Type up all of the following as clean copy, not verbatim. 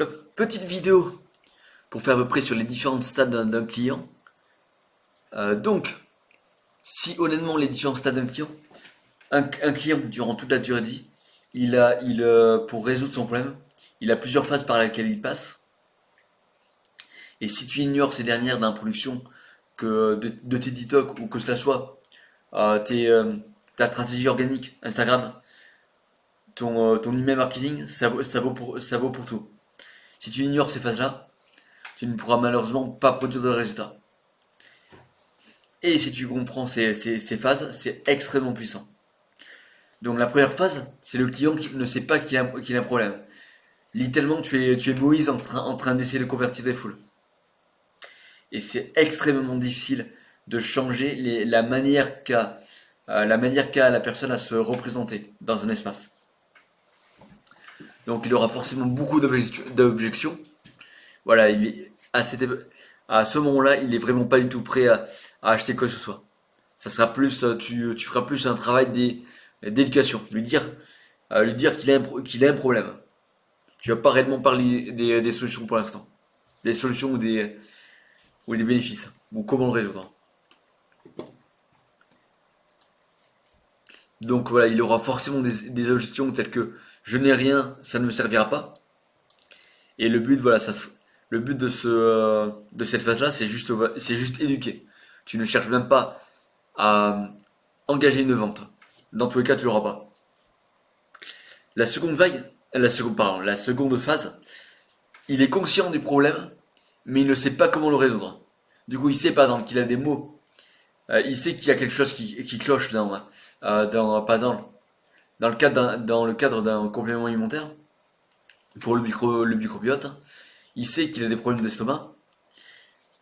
Petite vidéo pour faire à peu près sur les différents stades d'un client. Donc, si honnêtement les différents stades d'un client, un client durant toute la durée de vie, pour résoudre son problème, il a plusieurs phases par lesquelles il passe. Et si tu ignores ces dernières d'introduction de tes TikTok ou que cela soit ta stratégie organique, Instagram, ton email marketing, ça vaut pour tout. Si tu ignores ces phases-là, tu ne pourras malheureusement pas produire de résultats. Et si tu comprends ces phases, c'est extrêmement puissant. Donc la première phase, c'est le client qui ne sait pas qu'il a un problème. Littéralement, tu es Moïse en train d'essayer de convertir des foules. Et c'est extrêmement difficile de changer la manière qu'a la personne à se représenter dans un espace. Donc il aura forcément beaucoup d'objections. Voilà, à ce moment-là, il est vraiment pas du tout prêt à acheter quoi que ce soit. Ça sera plus, tu feras plus un travail d'éducation. Lui dire qu'il a un problème. Tu vas pas réellement parler des solutions pour l'instant. Des solutions ou des bénéfices. Ou comment le résoudre. Donc voilà, il aura forcément des objections telles que je n'ai rien, ça ne me servira pas. Et le but, voilà, le but de cette phase-là, c'est juste éduquer. Tu ne cherches même pas à engager une vente. Dans tous les cas, tu l'auras pas. La seconde vague, la seconde phase, il est conscient du problème, mais il ne sait pas comment le résoudre. Du coup, il sait par exemple qu'il a des mots. Il sait qu'il y a quelque chose qui cloche par exemple, dans le cadre d'un complément alimentaire pour le microbiote. Il sait qu'il a des problèmes d'estomac.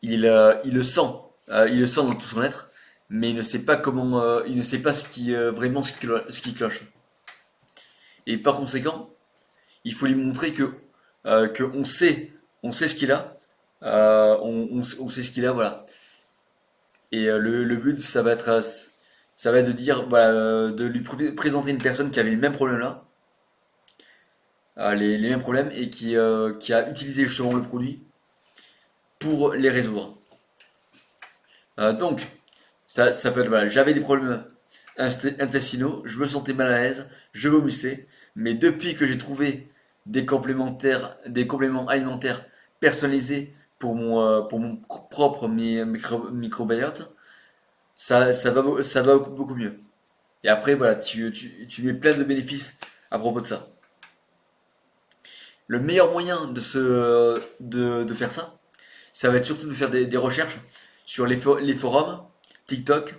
Il le sent. Il le sent dans tout son être, mais il ne sait pas il ne sait pas vraiment ce qui cloche. Et par conséquent, il faut lui montrer que on sait ce qu'il a, on sait ce qu'il a, voilà. Et le but, ça va être de dire, voilà, de lui présenter une personne qui avait les mêmes problèmes là, les mêmes problèmes et qui a utilisé justement le produit pour les résoudre. Donc, ça peut être, voilà, j'avais des problèmes intestinaux, je me sentais mal à l'aise, je vomissais, mais depuis que j'ai trouvé des compléments alimentaires personnalisés pour mon propre microbiote, ça va beaucoup mieux. Et après, voilà, tu mets plein de bénéfices à propos de ça. Le meilleur moyen de faire ça, ça va être surtout de faire des recherches sur les forums, TikTok,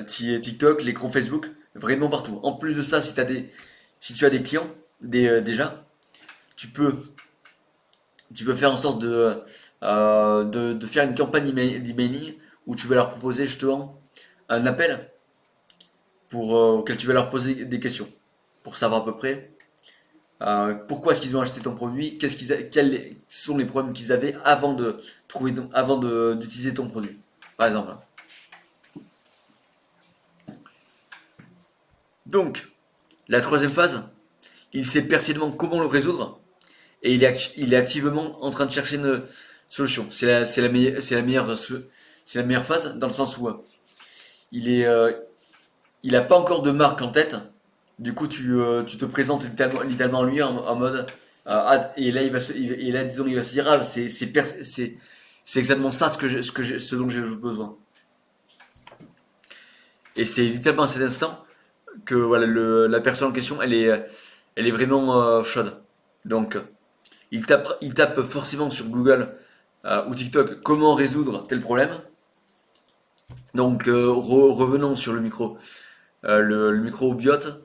TikTok, les groupes Facebook, vraiment partout. En plus de ça, si tu as des clients déjà, tu peux, tu peux faire en sorte de faire une campagne d'emailing où tu vas leur proposer justement un appel auquel tu vas leur poser des questions pour savoir à peu près pourquoi est-ce qu'ils ont acheté ton produit, quels sont les problèmes qu'ils avaient avant d'utiliser ton produit, par exemple. Donc, la troisième phase, il sait pertinemment comment le résoudre et il est activement en train de chercher une solution. C'est la meilleure phase dans le sens où il est, euh, il a pas encore de marque en tête. Du coup, tu te présentes littéralement lui en mode et là et là disons il va se dire c'est exactement ça ce dont j'ai besoin. Et c'est littéralement à cet instant que voilà la personne en question elle est vraiment chaude. Donc il tape forcément sur Google ou TikTok comment résoudre tel problème. Donc revenons sur le microbiote.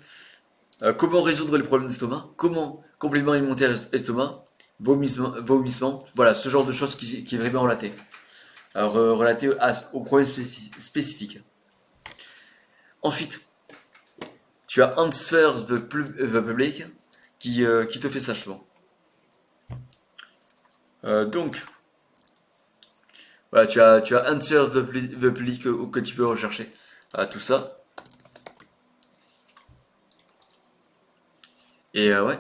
Comment résoudre les problèmes d'estomac? Comment complément alimentaire estomac? Vomissement, voilà, ce genre de choses qui est vraiment relaté. Relaté au problème spécifique. Ensuite, tu as Answer the Public qui te fait ça souvent. Donc, voilà, tu as Answer the Public que tu peux rechercher. Tout ça. Et ouais.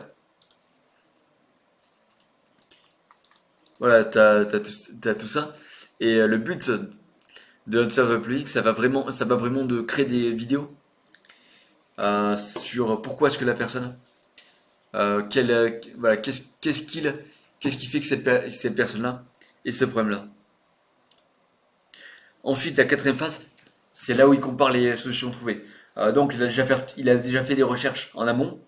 Voilà, t'as tout ça. Et le but de notre serveur public, ça va vraiment de créer des vidéos sur pourquoi est-ce que la personne, voilà, qu'est-ce qui fait que cette personne-là et ce problème-là. Ensuite, la quatrième phase, c'est là où il compare les solutions trouvées. Donc, il a déjà fait des recherches en amont.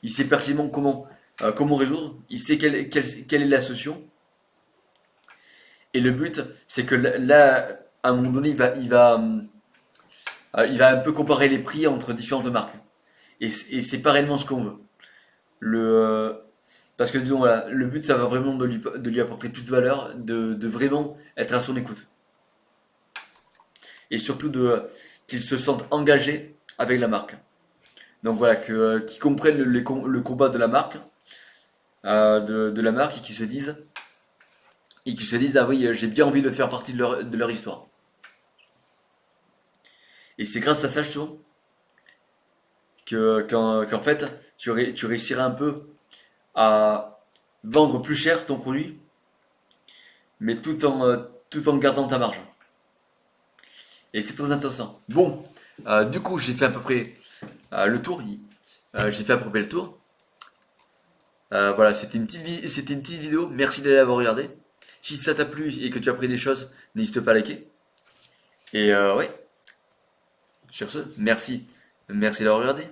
Il sait pertinemment comment résoudre. Il sait quelle est la solution. Et le but, c'est que là, à un moment donné, il va un peu comparer les prix entre différentes marques. Et c'est pas réellement ce qu'on veut. Le, euh, Parce que disons, voilà, le but, ça va vraiment de lui apporter plus de valeur, de vraiment être à son écoute. Et surtout qu'il se sente engagé avec la marque. Donc voilà, qu'ils comprennent le combat de la marque, de la marque, et qu'ils se disent, ah oui, j'ai bien envie de faire partie de leur histoire. Et c'est grâce à ça, je trouve, qu'en fait, tu réussiras un peu à vendre plus cher ton produit, mais tout en gardant ta marge. Et c'est très intéressant. Bon, du coup, j'ai fait à peu près le tour. J'ai fait à peu près le tour. Voilà, c'était une petite vidéo. Merci de l'avoir regardé. Si ça t'a plu et que tu as appris des choses, n'hésite pas à liker. Et ouais, sur ce, merci. Merci d'avoir regardé.